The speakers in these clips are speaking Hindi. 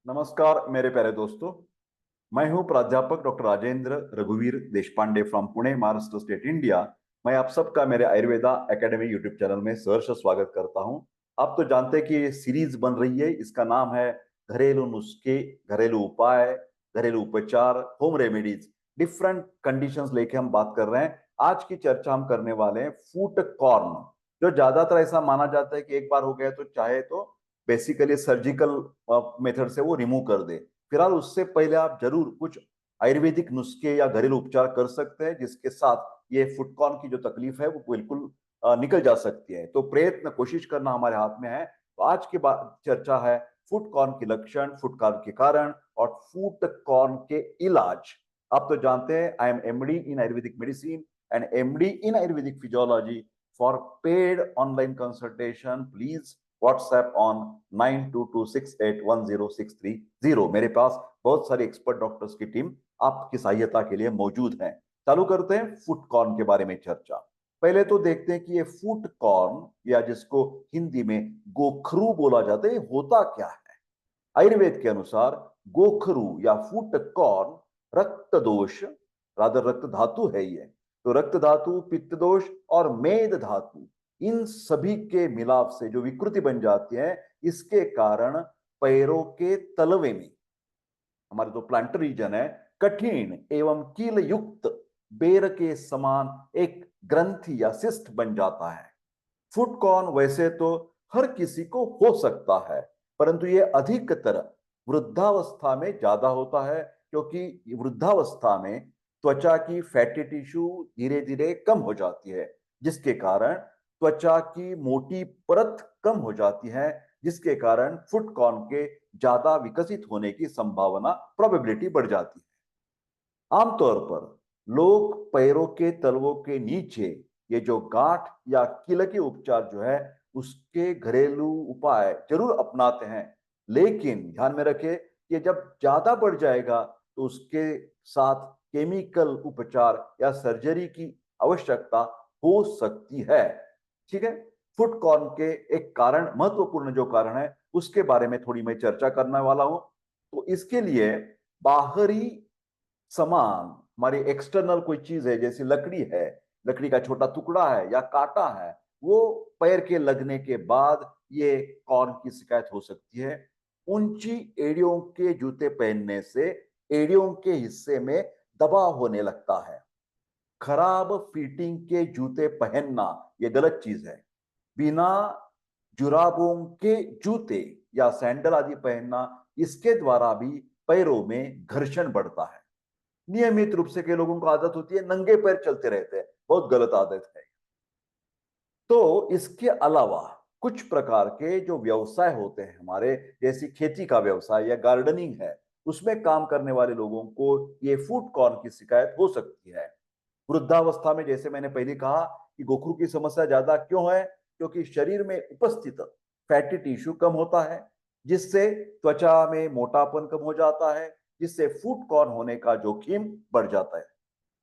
नमस्कार मेरे प्यारे दोस्तों। मैं हूं प्राध्यापक डॉक्टर राजेंद्र रघुवीर Deshpande from Pune, Maharashtra state, India. मैं आप सबका मेरे आयुर्वेदा एकेडमी यूट्यूब चैनल में सहर्ष स्वागत करता हूं। आप तो जानते हैं कि ये सीरीज बन रही है, इसका नाम है घरेलू नुस्खे, घरेलू उपाय, घरेलू उपचार, होम रेमेडीज। डिफरेंट कंडीशंस लेके हम बात कर रहे हैं। आज की चर्चा हम करने वाले हैं फूट कॉर्न। जो ज्यादातर ऐसा माना जाता है कि एक बार हो गया तो चाहे तो बेसिकली सर्जिकल मेथड से वो रिमूव कर दे। फिलहाल उससे पहले आप जरूर कुछ आयुर्वेदिक नुस्खे या घरेलू उपचार कर सकते हैं, जिसके साथ ये फुटकॉर्न की जो तकलीफ है वो बिल्कुल निकल जा सकती है। तो प्रयत्न कोशिश करना हमारे हाथ में है। तो आज की बात चर्चा है फुटकॉर्न के लक्षण, फुटकॉर्न के कारण और फुटकॉर्न के इलाज। आप तो जानते हैं I am MD in Ayurvedic medicine and MD in Ayurvedic physiology. For paid online consultation please WhatsApp on 9226810630। मेरे पास बहुत सारे एक्सपर्ट डॉक्टर्स की टीम आपकी सहायता के लिए मौजूद है। चालू करते हैं फूट कॉर्न के बारे में चर्चा। पहले तो देखते हैं कि ये फूट कॉर्न या जिसको हिंदी में गोखरू बोला जाता है, ये होता क्या है। आयुर्वेद के अनुसार गोखरू या फूट कॉर्न रक्त दोष, रादर रक्त धातु है ये। तो रक्त धातु, पित्त दोष और मेद धातु, इन सभी के मिलाप से जो विकृति बन जाती है, इसके कारण पैरों के तलवे में, हमारे जो प्लांटर रीजन है, कठिन एवं कील युक्त बेर के समान एक ग्रंथि या सिस्ट बन जाता है। फुट कॉर्न वैसे तो हर किसी को हो सकता है, परंतु ये अधिकतर वृद्धावस्था में ज्यादा होता है, क्योंकि वृद्धावस्था में त्वचा की फैटी टिश्यू धीरे धीरे कम हो जाती है, जिसके कारण त्वचा की मोटी परत कम हो जाती है, जिसके कारण फुट कॉर्न के ज्यादा विकसित होने की संभावना, प्रोबेबिलिटी बढ़ जाती है। आमतौर पर लोग पैरों के तलवों के नीचे ये जो गांठ या कील के उपचार जो है उसके घरेलू उपाय जरूर अपनाते हैं, लेकिन ध्यान में रखें कि जब ज्यादा बढ़ जाएगा तो उसके साथ केमिकल उपचार या सर्जरी की आवश्यकता हो सकती है। ठीक है। फुट कॉर्न के एक कारण, महत्वपूर्ण जो कारण है उसके बारे में थोड़ी मैं चर्चा करने वाला हूं। तो इसके लिए बाहरी सामान, हमारी एक्सटर्नल कोई चीज है जैसे लकड़ी है, लकड़ी का छोटा टुकड़ा है या कांटा है, वो पैर के लगने के बाद ये कॉर्न की शिकायत हो सकती है। ऊंची एड़ियों के जूते पहनने से एड़ियों के हिस्से में दबाव होने लगता है। खराब फिटिंग के जूते पहनना ये गलत चीज है। बिना जुराबों के जूते या सैंडल आदि पहनना, इसके द्वारा भी पैरों में घर्षण बढ़ता है। नियमित रूप से कई लोगों को आदत होती है नंगे पैर चलते रहते हैं, बहुत गलत आदत है। तो इसके अलावा कुछ प्रकार के जो व्यवसाय होते हैं हमारे, जैसी खेती का व्यवसाय या गार्डनिंग है, उसमें काम करने वाले लोगों को ये फूट कॉर्न की शिकायत हो सकती है। वृद्धावस्था में, जैसे मैंने पहले कहा कि गोखरू की समस्या ज्यादा क्यों है, क्योंकि शरीर में उपस्थित फैटी टिश्यू कम होता है, जिससे त्वचा में मोटापन कम हो जाता है, जिससे फूट कॉर्न होने का जोखिम बढ़ जाता है।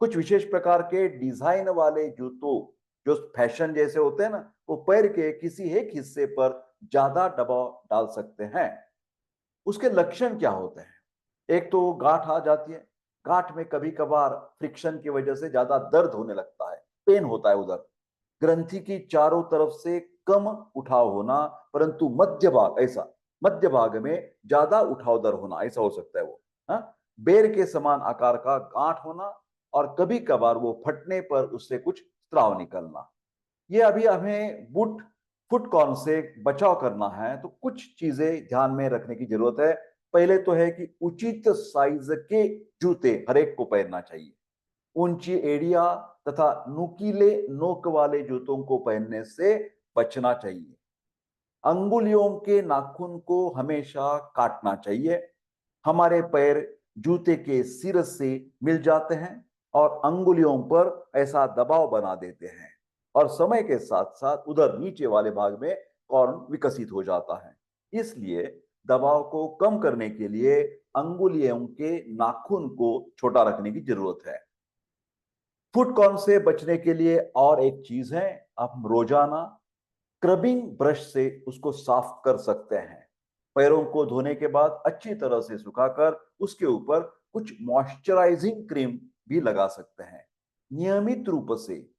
कुछ विशेष प्रकार के डिजाइन वाले जूतों, जो फैशन जैसे होते हैं ना, वो पैर के किसी एक हिस्से पर ज्यादा दबाव डाल सकते हैं। उसके लक्षण क्या होते हैं? एक तो गांठ आ जाती है। गांठ में कभी कभार फ्रिक्शन की वजह से ज्यादा दर्द होने लगता है, पेन होता है उधर। ग्रंथि की चारों तरफ से कम उठाव होना, परंतु मध्य भाग, ऐसा मध्य भाग में ज्यादा उठाव दर होना, ऐसा हो सकता है वो। हाँ, बेर के समान आकार का गांठ होना, और कभी कभार वो फटने पर उससे कुछ स्राव निकलना। ये अभी हमें बुट फुट कॉर्न से बचाव करना है तो कुछ चीजें ध्यान में रखने की जरूरत है। पहले तो है कि उचित साइज के जूते हर एक को पहनना चाहिए। ऊंची एड़िया तथा नुकीले नोक वाले जूतों को पहनने से बचना चाहिए। अंगुलियों के नाखून को हमेशा काटना चाहिए। हमारे पैर जूते के सिर से मिल जाते हैं और अंगुलियों पर ऐसा दबाव बना देते हैं, और समय के साथ साथ उधर नीचे वाले भाग में कॉर्न विकसित हो जाता है। इसलिए दबाव को कम करने के लिए अंगुलियों के नाखून को छोटा रखने की जरूरत है। फुट कॉर्न से बचने के लिए और एक चीज है, आप रोजाना स्क्रबिंग ब्रश से उसको साफ कर सकते हैं। पैरों को धोने के बाद अच्छी तरह से सुखाकर उसके ऊपर कुछ मॉइस्चराइजिंग क्रीम भी लगा सकते हैं। नियमित रूप से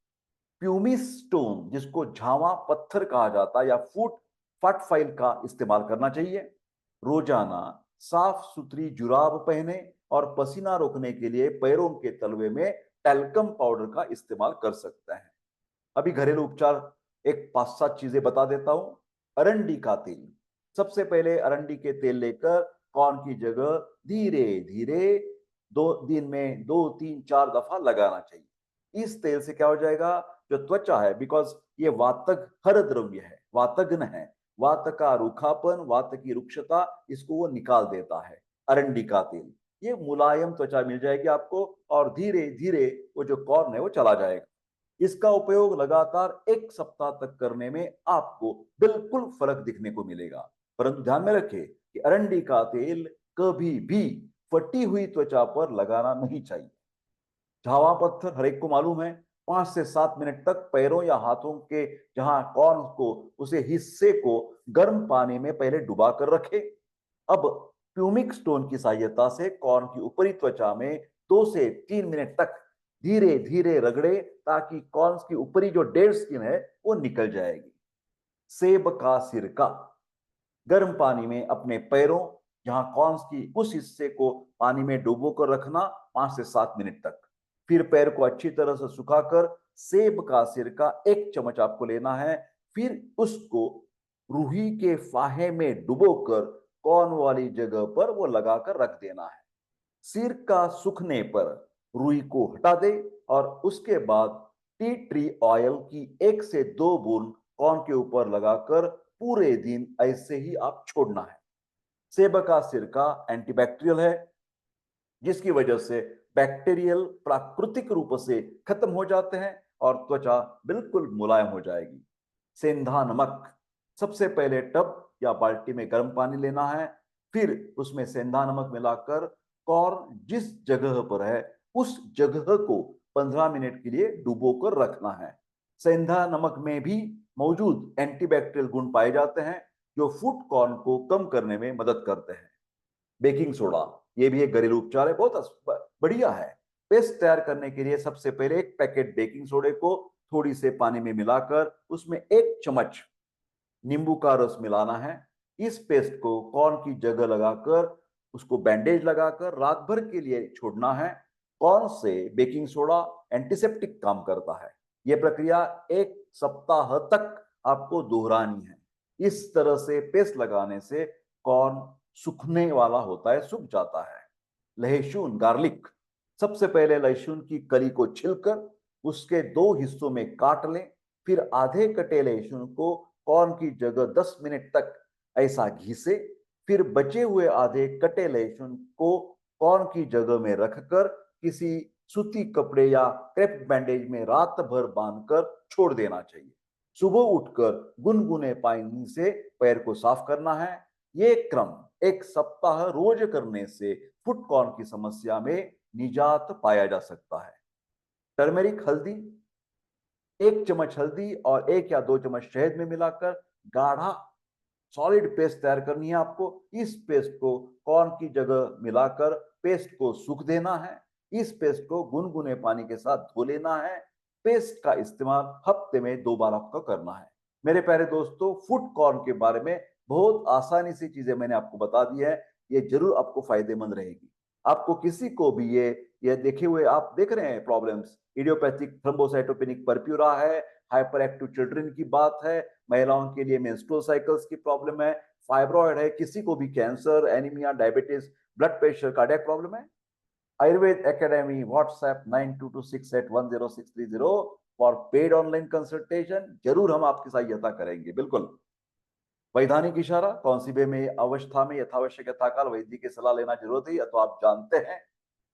प्यूमिस स्टोन, जिसको झावा पत्थर कहा जाता है, या फुट फट फाइल का इस्तेमाल करना चाहिए। रोजाना साफ सुथरी जुराब पहने और पसीना रोकने के लिए पैरों के तलवे में टैल्कम पाउडर का इस्तेमाल कर सकते हैं। अभी घरेलू उपचार एक 5-7 चीजें बता देता हूं। अरंडी का तेल, सबसे पहले अरंडी के तेल लेकर कॉर्न की जगह धीरे धीरे 2 दिन में 2, 3, 4 दफा लगाना चाहिए। इस तेल से क्या हो जाएगा, जो त्वचा है, बिकॉज ये वातक हर द्रव्य है, वातग्न है, वात का रूखापन, वात की रुक्षता, इसको वो निकाल देता है। अरंडी का तेल, ये मुलायम त्वचा मिल जाएगी आपको, और धीरे धीरे वो जो कॉर्न है वो चला जाएगा। इसका उपयोग लगातार 1 सप्ताह तक करने में आपको बिल्कुल फर्क दिखने को मिलेगा। परंतु ध्यान में रखें कि अरंडी का तेल कभी भी फटी हुई त्वचा पर लगाना नहीं चाहिए। झावा पत्थर हर एक को मालूम है, 5 से 7 मिनट तक पैरों या हाथों के जहां कॉर्न को, उसे हिस्से को गर्म पानी में पहले डुबा कर रखें। अब प्यूमिक स्टोन की सहायता से कॉर्न की ऊपरी त्वचा में 2 से 3 मिनट तक धीरे धीरे रगड़े, ताकि कॉर्न की ऊपरी जो डेड स्किन है वो निकल जाएगी। सेब का सिरका गर्म पानी में अपने पैरों, जहां कॉर्न की उस हिस्से को पानी में डुबो कर रखना 5 से 7 मिनट तक। फिर पैर को अच्छी तरह से सुखाकर सेब का सिरका 1 चम्मच आपको लेना है। फिर उसको रूही के फाहे में डुबोकर कॉर्न वाली जगह पर वो लगाकर रख देना है। सिर का सूखने पर रुई को हटा दे और उसके बाद टी ट्री ऑयल की 1 से 2 बूंद कॉर्न के ऊपर लगाकर पूरे दिन ऐसे ही आप छोड़ना है। सेब का सिरका एंटीबैक्टीरियल है, जिसकी वजह से बैक्टीरियल प्राकृतिक रूप से खत्म हो जाते हैं और त्वचा बिल्कुल मुलायम हो जाएगी। सेंधा नमक, सबसे पहले टब या बाल्टी में गर्म पानी लेना है। फिर उसमें सेंधा नमक मिलाकर कॉर्न जिस जगह पर है उस जगह को 15 मिनट के लिए डुबो कर रखना है। सेंधा नमक में भी मौजूद एंटीबैक्टीरियल गुण पाए जाते हैं, जो फुट कॉर्न को कम करने में मदद करते हैं। बेकिंग सोडा, ये भी एक घरेलू उपचार है, बहुत बढ़िया है। पेस्ट तैयार करने के लिए सबसे पहले 1 पैकेट बेकिंग सोडे को थोड़ी से पानी में मिलाकर उसमें 1 चम्मच नींबू का रस मिलाना है। इस पेस्ट को कॉर्न की जगह लगाकर उसको बैंडेज लगाकर रात भर के लिए छोड़ना है। कॉर्न से बेकिंग सोडा एंटीसेप्टिक काम करता है। यह प्रक्रिया 1 सप्ताह तक आपको दोहरानी है। इस तरह से पेस्ट लगाने से कॉर्न सूखने वाला होता है, सूख जाता है। लहसुन, गार्लिक, सबसे पहले लहसुन की कली को छिलकर उसके 2 हिस्सों में काट लें। फिर आधे कटे लहसुन को कॉर्न की जगह 10 मिनट तक ऐसा घिसे। फिर बचे हुए आधे कटे लहसुन को कॉर्न की जगह में रखकर किसी सूती कपड़े या क्रेप बैंडेज में रात भर बांधकर छोड़ देना चाहिए। सुबह उठकर गुनगुने पानी से पैर को साफ करना है। ये क्रम 1 सप्ताह रोज करने से फुट कॉर्न की समस्या में निजात पाया जा सकता है। टर्मेरिक हल्दी, 1 चम्मच हल्दी और 1 या 2 चम्मच शहद में मिलाकर गाढ़ा सॉलिड पेस्ट तैयार करनी है आपको। इस पेस्ट को कॉर्न की जगह मिलाकर पेस्ट को सूख देना है। इस पेस्ट को गुनगुने पानी के साथ धो लेना है। पेस्ट का इस्तेमाल हफ्ते में 2 बार आपको करना है। मेरे प्यारे दोस्तों, फुट कॉर्न के बारे में बहुत आसानी से चीजें मैंने आपको बता दी है। ये जरूर आपको फायदेमंद रहेगी। आपको किसी को भी ये देखे हुए आप देख रहे हैं प्रॉब्लम्स, इडियोपैथिक थ्रोम्बोसाइटोपेनिक परप्यूरा है, हाइपर एक्टिव चिल्ड्रन की बात है, महिलाओं के लिए मेंस्ट्रुअल साइकिल्स की प्रॉब्लम है, फाइब्रॉइड है, किसी को भी cancer, anaemia, diabetes, blood pressure, cardiac problem है, Ayurveda academy WhatsApp 9226810630 for paid online consultation. जरूर हम आपकी सहायता करेंगे, बिल्कुल। वैधानिक इशारा, कौन सी में अवस्था में यथावश्यक यथाकाल वैद्य की सलाह लेना जरूरत है, तो आप जानते हैं।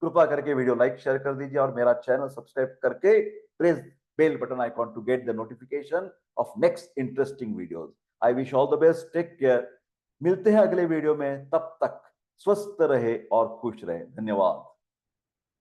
कृपा करके वीडियो लाइक शेयर कर दीजिए और मेरा चैनल सब्सक्राइब करके press bell button icon to get the notification of next interesting videos. I wish all the best, take care. मिलते हैं अगले वीडियो में, तब तक स्वस्थ रहे और खुश रहे। धन्यवाद।